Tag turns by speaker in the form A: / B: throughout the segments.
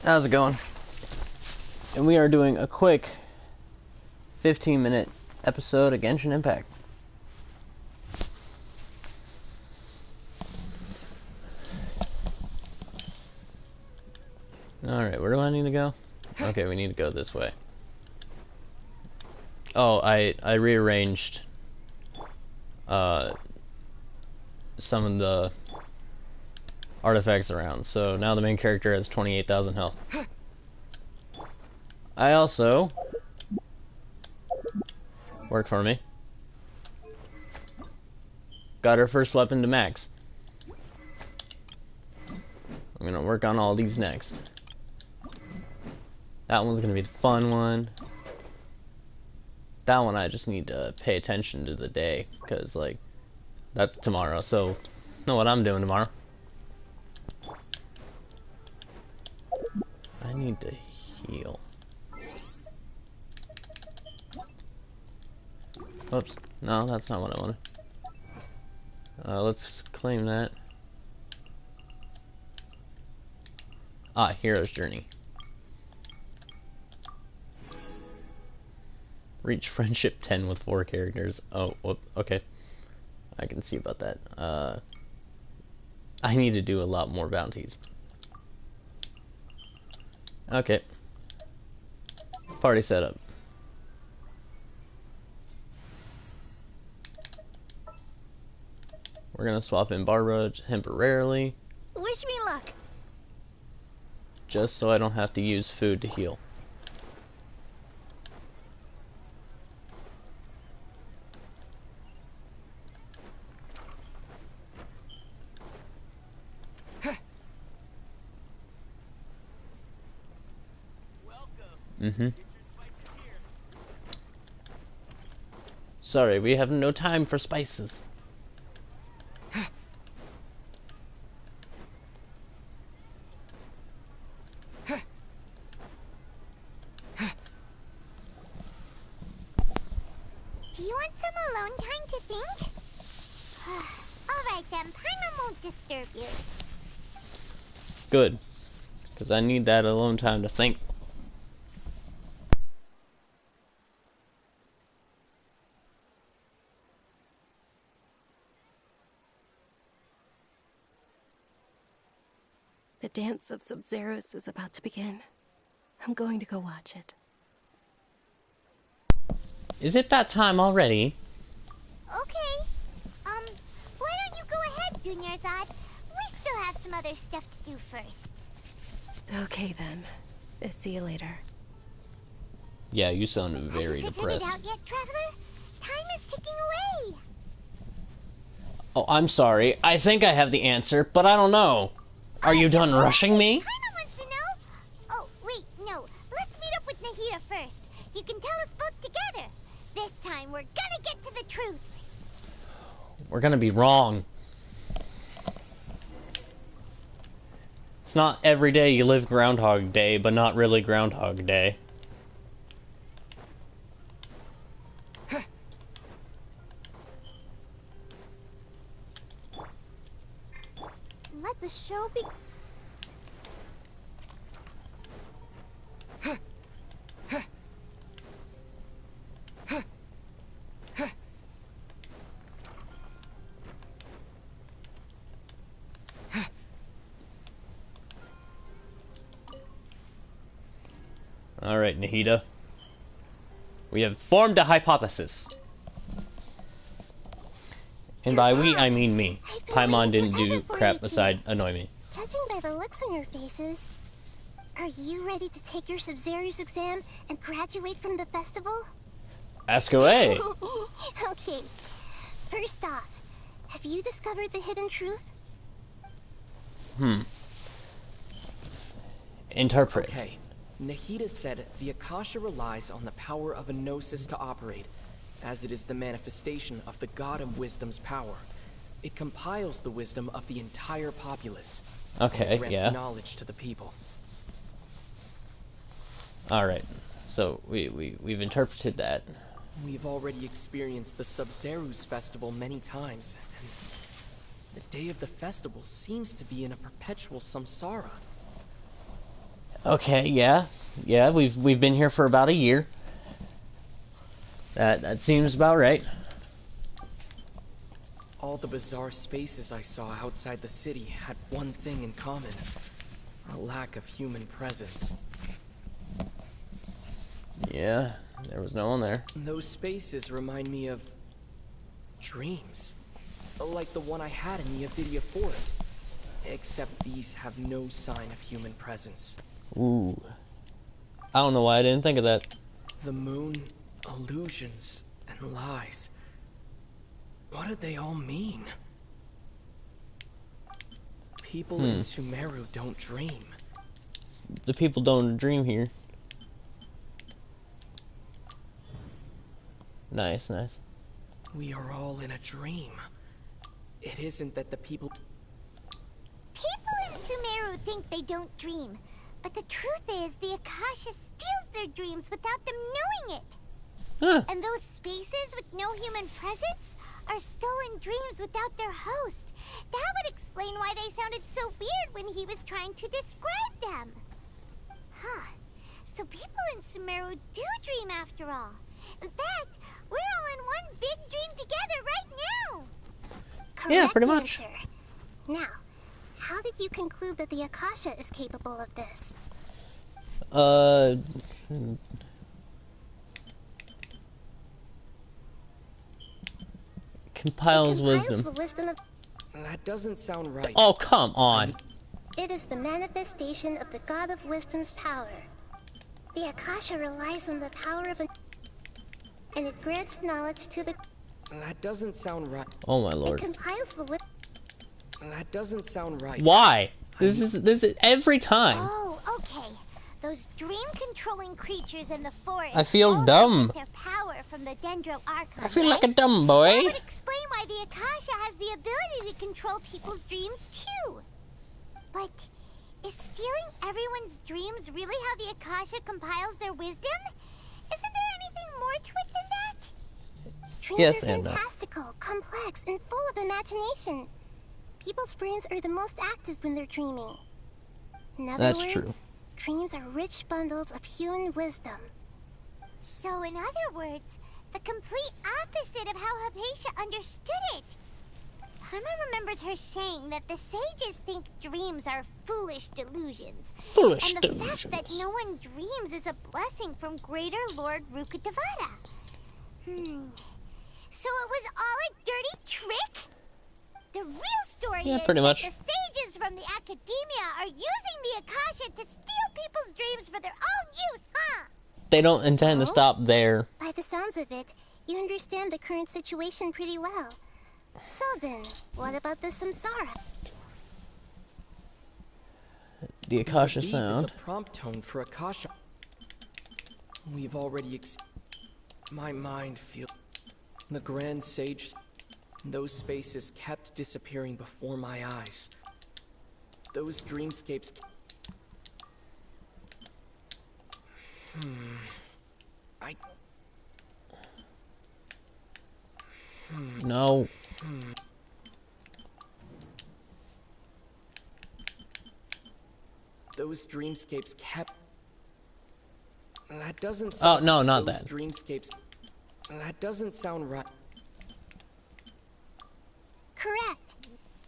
A: How's it going? And we are doing a quick 15-minute episode of Genshin Impact. Alright, where do I need to go? Okay, we need to go this way. Oh, I rearranged some of the artifacts around, so now the main character has 28,000 health. I also work for me. Got her first weapon to max. I'm gonna work on all these next. That one's gonna be the fun one. That one I just need to pay attention to the day, because like that's tomorrow, so know what I'm doing tomorrow. I need to heal. Oops, no, that's not what I wanted. Let's claim that. Ah, Hero's Journey. Reach friendship 10 with 4 characters. Oh, whoop, okay. I can see about that. I need to do a lot more bounties. Okay. Party setup. We're gonna swap in Barbara temporarily.
B: Wish me luck.
A: Just so I don't have to use food to heal. Sorry, we have no time for spices.
B: Do you want some alone time to think? Alright then, Paimon won't disturb you.
A: Good. Because I need that alone time to think.
C: The dance of Sub-Zeros is about to begin. I'm going to go watch it.
A: Is it that time already?
B: Okay. Why don't you go ahead, Dunyarzad? We still have some other stuff to do first.
C: Okay then. See you later.
A: Yeah, you sound very
B: Have you
A: depressed.
B: figured it out yet, Traveler? Time is ticking away.
A: Oh, I'm sorry. I think I have the answer, but I don't know. Are you done rushing me?
B: Paimon wants to know. Oh, wait, no. Let's meet up with Nahida first. You can tell us both together. This time, we're gonna get to the truth.
A: We're gonna be wrong. It's not every day you live Groundhog Day, but not really Groundhog Day.
B: Let the show be.
A: Alright, Nahida. We have formed a hypothesis. And by we, I mean me. Paimon didn't do crap beside annoy me.
B: Judging by the looks on your faces, are you ready to take your Sub-Zeros exam and graduate from the festival?
A: Ask away.
B: Okay. First off, have you discovered the hidden truth?
A: Interpret.
D: Okay. Nahida said the Akasha relies on the power of a gnosis to operate, as it is the manifestation of the God of Wisdom's power. It compiles the wisdom of the entire populace.
A: Okay,
D: and grants
A: yeah.
D: knowledge to the people.
A: Alright. So we've interpreted that.
D: We've already experienced the Sub-Zeros festival many times, and the day of the festival seems to be in a perpetual samsara.
A: Okay, yeah. Yeah, we've been here for about a year. That seems about right.
D: All the bizarre spaces I saw outside the city had one thing in common. A lack of human presence.
A: Yeah, there was no one there.
D: Those spaces remind me of dreams. Like the one I had in the Ep80 forest. Except these have no sign of human presence.
A: Ooh. I don't know why I didn't think of that.
D: The moon, illusions, and lies. What did they all mean? People in Sumeru don't dream.
A: The people don't dream here. Nice, nice.
D: We are all in a dream. It isn't that the people...
B: People in Sumeru think they don't dream, but the truth is the Akasha steals their dreams without them knowing it.
A: Huh.
B: And those spaces with no human presence are stolen dreams without their host. That would explain why they sounded so weird when he was trying to describe them. Huh. So people in Sumeru do dream after all. In fact, we're all in one big dream together right now.
A: Yeah, pretty much.
E: Answer. Now, how did you conclude that the Akasha is capable of this?
A: Compiles
E: It compiles
A: wisdom.
E: the wisdom of...
D: That doesn't sound right.
A: Oh, come on.
E: It is the manifestation of the God of Wisdom's power. The Akasha relies on the power of and it grants knowledge to the...
D: That doesn't sound right.
A: Oh my
E: It
A: lord.
E: compiles the
D: That doesn't sound right.
A: Why? This is every time.
B: Oh, okay. Those dream-controlling creatures in the forest
A: I feel
B: also
A: dumb.
B: get their power from the Dendro Archon,
A: I feel like a
B: right?
A: dumb
B: That
A: boy.
B: would explain why the Akasha has the ability to control people's dreams, too. But is stealing everyone's dreams really how the Akasha compiles their wisdom? Isn't there anything more to it than that?
E: Dreams
A: Yes
E: are
A: and no.
E: fantastical, complex, and full of imagination. People's brains are the most active when they're dreaming. In other
A: That's
E: words,
A: true.
E: dreams are rich bundles of human wisdom.
B: So, in other words, the complete opposite of how Hypatia understood it. Paimon remembers her saying that the sages think dreams are foolish delusions.
A: Foolish
B: And the
A: delusions.
B: fact that no one dreams is a blessing from Greater Lord Rukkhadevata. So it was all a dirty trick? The real story
A: Yeah,
B: is
A: pretty
B: that
A: much.
B: the sages from the academia are using the Akasha to steal people's dreams for their own use, huh?
A: They don't intend to
E: Oh?
A: stop there.
E: By the sounds of it, you understand the current situation pretty well. So then, what about the samsara?
A: The Akasha
D: Beat is
A: sound.
D: a prompt tone for Akasha. We've already My mind feels... The Grand Sage... Those spaces kept disappearing before my eyes. Those dreamscapes... I...
A: No.
D: Those dreamscapes kept... That doesn't
A: Oh,
D: sound...
A: no, not
D: Those
A: that.
D: dreamscapes... That doesn't sound right.
E: Correct.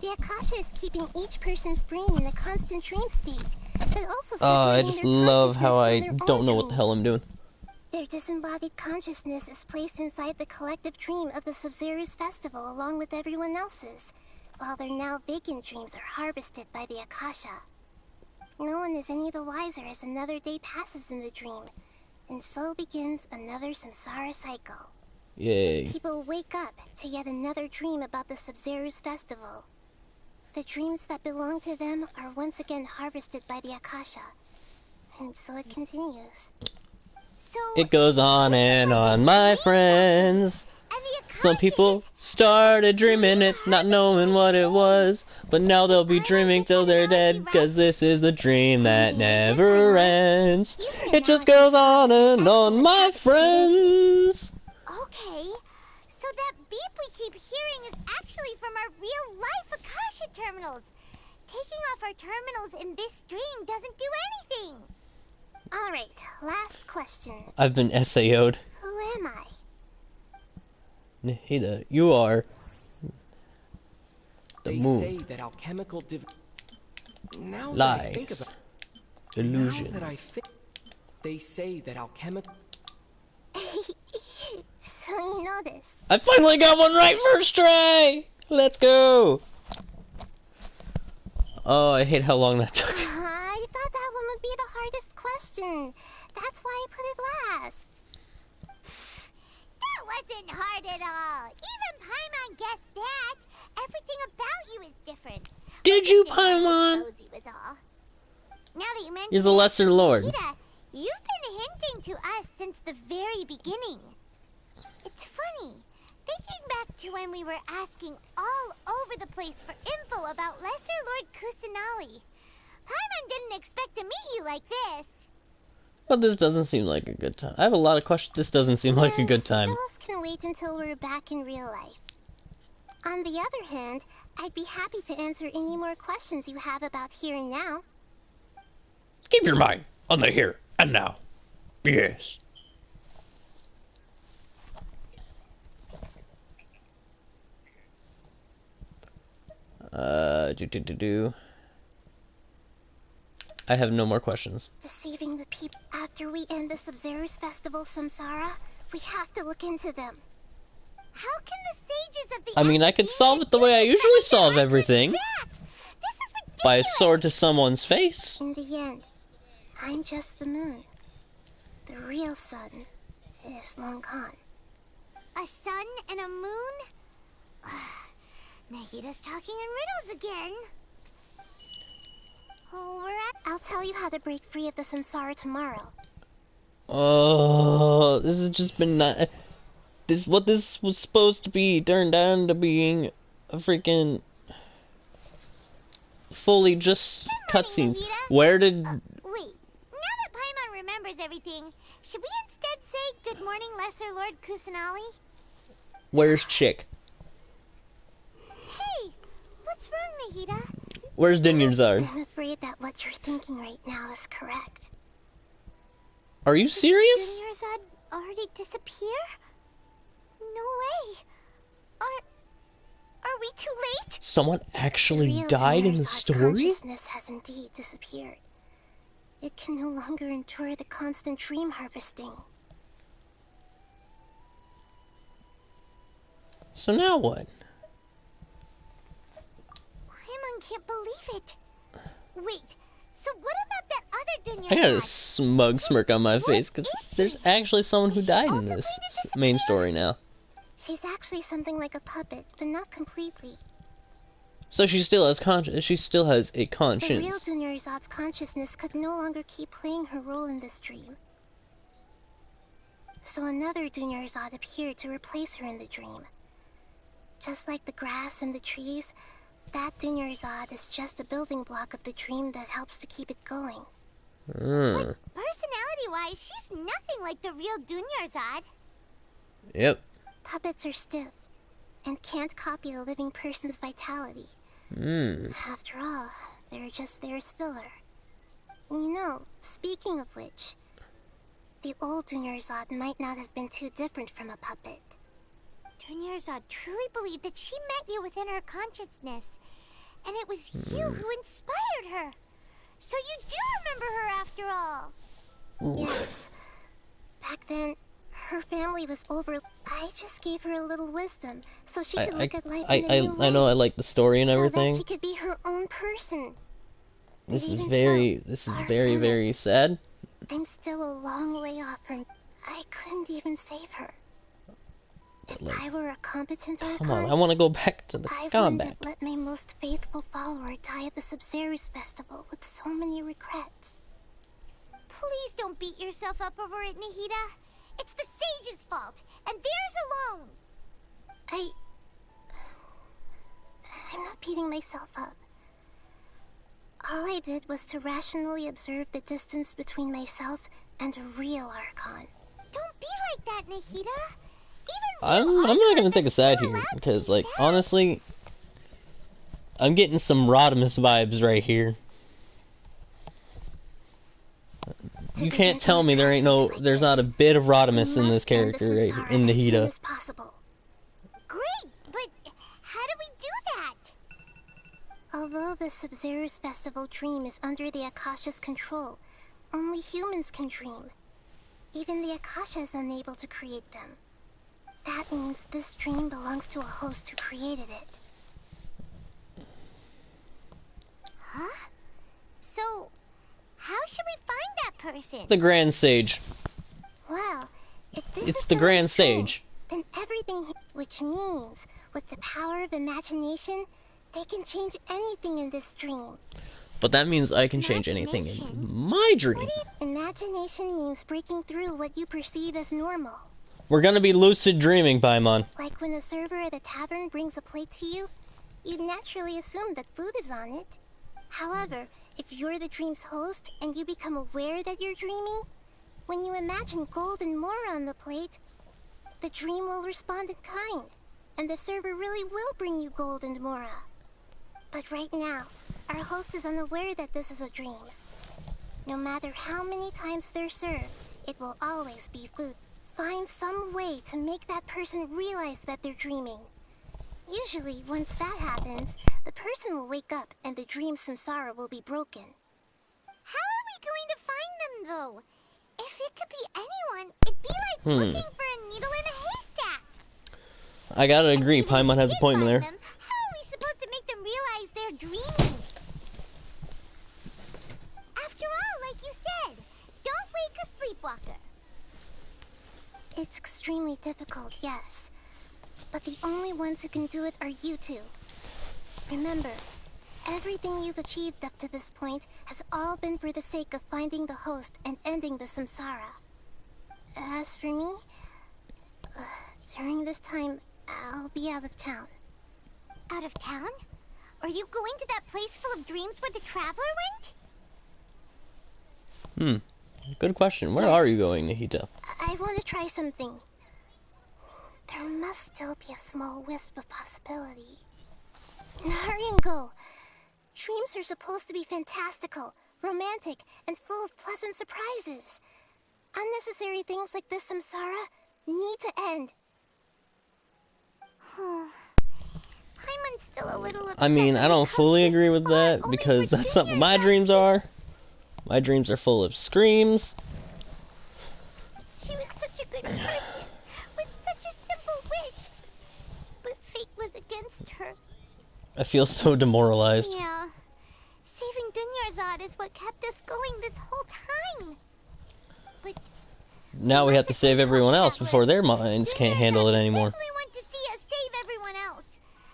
E: The Akasha is keeping each person's brain in a constant dream state, but also
A: I
E: separating
A: just
E: their
A: love how I
E: consciousness from their
A: don't
E: own
A: know what the
E: dream.
A: hell I'm doing.
E: Their disembodied consciousness is placed inside the collective dream of the Sub-Zero's festival along with everyone else's, while their now vacant dreams are harvested by the Akasha. No one is any the wiser as another day passes in the dream, and so begins another samsara cycle.
A: Yay.
E: People wake up to yet another dream about the Sub-Zero's festival. The dreams that belong to them are once again harvested by the Akasha, and so it continues.
B: So
A: It goes on and on, my friends.
B: and the Akasha
A: Some people
B: is-
A: started dreaming it, not knowing what it was. But now they'll be dreaming till they're dead, cause this is the dream that never ends. It just goes on and on, my friends.
B: Okay, so that beep we keep hearing is actually from our real-life Akasha terminals. Taking off our terminals in this dream doesn't do anything.
E: Alright, last question.
A: I've been SAO'd.
E: Who am I?
A: Nahida, you are the
D: They
A: moon.
D: say that alchemical Now that I think
A: Lies.
D: about
A: Illusions.
D: Now that I think, they say that alchemical.
E: So you noticed.
A: I finally got one right first try! Let's go! Oh, I hate how long that took.
E: I thought that one would be the hardest question. That's why I put it last.
B: That wasn't hard at all. Even Paimon guessed that. Everything about you is different.
A: Did you,
B: Just didn't want
A: Paimon?
B: to expose you was all. Now that you mention
A: You're the
B: it,
A: lesser lord.
B: Nahida, you've been hinting to us since the very beginning. It's funny. Thinking back to when we were asking all over the place for info about Lesser Lord Kusanali. Paimon didn't expect to meet you like this.
A: But this doesn't seem like a good time. I have a lot of questions. This doesn't seem like a good time.
E: Those can wait until we're back in real life. On the other hand, I'd be happy to answer any more questions you have about here and now.
A: Keep your mind on the here and now. Yes. I have no more questions.
E: Deceiving the people after we end the Sub-Zero's festival, Samsara, we have to look into them.
B: How can the sages of the
A: I mean, I could solve it the way I usually solve everything.
B: This is ridiculous.
A: By a sword to someone's face.
E: In the end, I'm just the moon. The real sun is long gone.
B: A sun and a moon? Nahida's talking in riddles again. Oh,
E: I'll tell you how to break free of the samsara tomorrow.
A: Oh, this has just been not... What this was supposed to be turned down to being a freaking... fully just cutscenes.
B: Nahida.
A: Where did...
B: Wait, now that Paimon remembers everything, should we instead say good morning, Lesser Lord Kusanali?
A: Where's Chick?
B: Hey, what's wrong, Nahida?
A: Where's Dinyarzad?
E: I'm afraid that what you're thinking right now is correct.
A: Are you serious?
B: Did Dinyarzad already disappear? No way. Are we too late?
A: Someone actually
E: Real
A: died in the
E: Dinyarzad's
A: story?
E: consciousness has indeed disappeared. It can no longer endure the constant dream harvesting.
A: So now what?
B: Paimon can't believe it. Wait, so what about that other
A: I got a
B: Dinyarzad?
A: smug smirk on my face because there's actually someone who
B: Is she
A: died in
B: also
A: this
B: going to disappear?
A: main story now.
E: She's actually something like a puppet, but not completely.
A: So she still has she still has a
E: The real
A: conscience.
E: Dunyarzad's consciousness could no longer keep playing her role in this dream. So another Dunyarzad appeared to replace her in the dream. Just like the grass and the trees, that Dunyarzad is just a building block of the dream that helps to keep it going.
A: Mm.
B: Personality-wise, she's nothing like the real Dunyarzad.
A: Yep.
E: Puppets are stiff and can't copy a living person's vitality.
A: Mm.
E: After all, they're just there as filler. You know, speaking of which, the old Dunyarzad might not have been too different from a puppet.
B: Dunyarzad truly believed that she met you within her consciousness, and it was you who inspired her. So you do remember her after all.
E: Yes. Back then, her family was over. I just gave her a little wisdom so she could look at life in a new way.
A: I know I like the story and
E: so
A: everything.
E: that she could be her own person.
A: This
E: But
A: is
E: even
A: very
E: so,
A: this is
E: far
A: very
E: from
A: very
E: it.
A: sad.
E: I'm still a long way off from. I couldn't even save her. If
A: Like,
E: I were a competent
A: come
E: Archon,
A: on, I want to go back to the
E: I wouldn't
A: combat.
E: have let my most faithful follower die at the Sub-Zero's festival with so many regrets.
B: Please don't beat yourself up over it, Nahida. It's the sage's fault, and theirs alone.
E: I'm not beating myself up. All I did was to rationally observe the distance between myself and a real Archon.
B: Don't be like that, Nahida.
A: I'm
B: Even real
A: not gonna
B: Archons
A: take
B: are
A: a side
B: still
A: here
B: allowed to
A: because,
B: be
A: like,
B: sad.
A: honestly, I'm getting some Rodimus vibes right here.
E: to
A: you
E: prevent
A: can't tell me there ain't
E: tragedies like
A: there's not a
E: this.
A: bit of
E: We
A: Rodimus in this
E: must end the
A: character right
E: samsara
A: in
E: as soon
A: Nahida.
E: as possible.
B: Great, but how do we do that?
E: Although the Sub-Zero's festival dream is under the Akasha's control, only humans can dream. Even the Akasha is unable to create them. That means this dream belongs to a host who created it.
B: Huh? So, how should we find that person?
A: The Grand Sage.
E: Well, if this
A: It's
E: is
A: the Grand
E: someone's dream,
A: Sage.
E: then everything, which means, with the power of imagination, they can change anything in this dream.
A: But that means I can change anything in
B: Imagination?
A: my dream.
E: Imagination means breaking through what you perceive as normal.
A: We're gonna be lucid dreaming, Paimon.
E: Like when the server at the tavern brings a plate to you, you'd naturally assume that food is on it. However, if you're the dream's host and you become aware that you're dreaming, when you imagine gold and more on the plate, the dream will respond in kind, and the server really will bring you gold and mora. But right now, our host is unaware that this is a dream. No matter how many times they're served, it will always be food. Find some way to make that person realize that they're dreaming. Usually, once that happens, the person will wake up and the dream samsara will be broken.
B: How are we going to find them, though? If it could be anyone, it'd be like looking for a needle in a haystack.
A: I gotta agree,
B: And even if
A: Paimon
B: we
A: has a
B: did
A: point
B: find
A: there.
B: them, how are we supposed to make them realize they're dreaming? After all, like you said, don't wake a sleepwalker.
E: It's extremely difficult, yes. But the only ones who can do it are you two. Remember, everything you've achieved up to this point has all been for the sake of finding the host and ending the samsara. As for me, during this time, I'll be out of town.
B: Out of town? Are you going to that place full of dreams where the traveler went?
A: Good question. Where are you going, Nahida?
E: I want to try something. There must still be a small wisp of possibility. Hurry and go. Dreams are supposed to be fantastical, romantic, and full of pleasant surprises. Unnecessary things like this samsara need to end.
B: Paimon's still a little upset.
A: I mean,
B: that
A: I don't
B: we've come
A: fully
B: this
A: agree with
B: far
A: that
B: only
A: because
B: for
A: that's not what my
B: Junior's
A: dreams
B: action.
A: are. My dreams are full of screams.
B: She was such a good person, with such a simple wish. But fate was against her.
A: I feel so demoralized.
B: Yeah. Saving Dunyarzad is what kept us going this whole time. But
A: Now we have to save everyone else before their minds can't handle it anymore.
B: definitely want to see us save everyone else.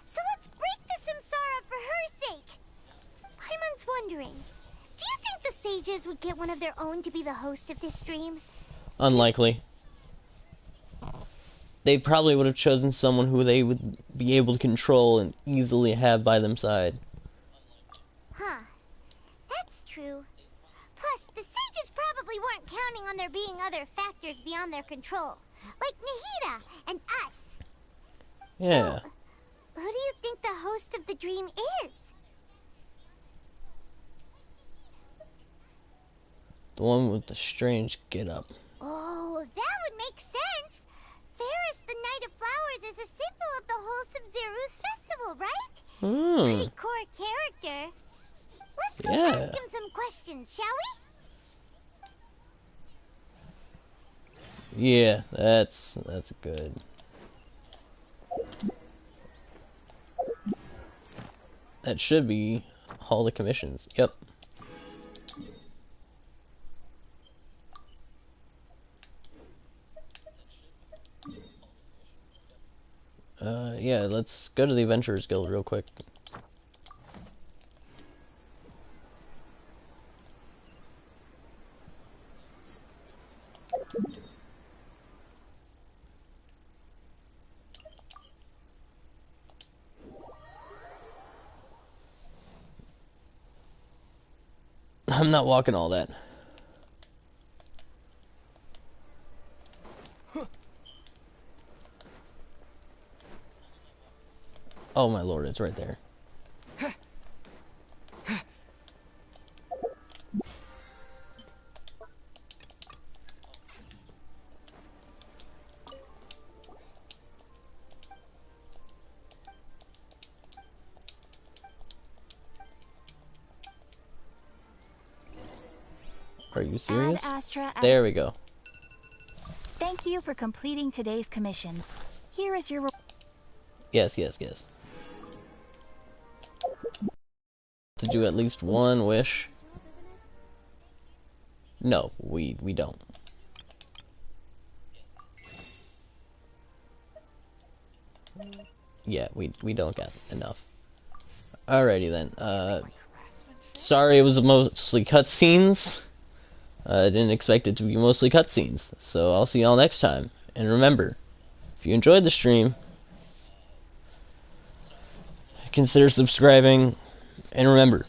B: So let's break the samsara for her sake. Paimon's wondering, do you think the sages would get one of their own to be the host of this stream?
A: Unlikely. They probably would have chosen someone who they would be able to control and easily have by them side.
B: Huh. That's true. Plus, the sages probably weren't counting on there being other factors beyond their control. Like Nahida and us.
A: Yeah.
B: So, who do you think the host of the dream is?
A: The one with the strange get-up.
B: Oh, that would make sense. Ferris, the Knight of Flowers, is a symbol of the whole Sub-Zero's festival, right? Pretty core character. Let's go ask him some questions, shall we?
A: Yeah, that's good. That should be Hall of Commissions. Yep. Yeah, let's go to the Adventurers Guild real quick. I'm not walking all that. Oh my lord, it's right there. Are you serious?
F: Ad Astra.
A: There we go.
F: Thank you for completing today's commissions. Here is your.
A: Yes. To do at least one wish. No, we don't. Yeah, we don't got enough. Alrighty then. Sorry it was mostly cutscenes. I didn't expect it to be mostly cutscenes. So I'll see y'all next time. And remember, if you enjoyed the stream, consider subscribing. And remember,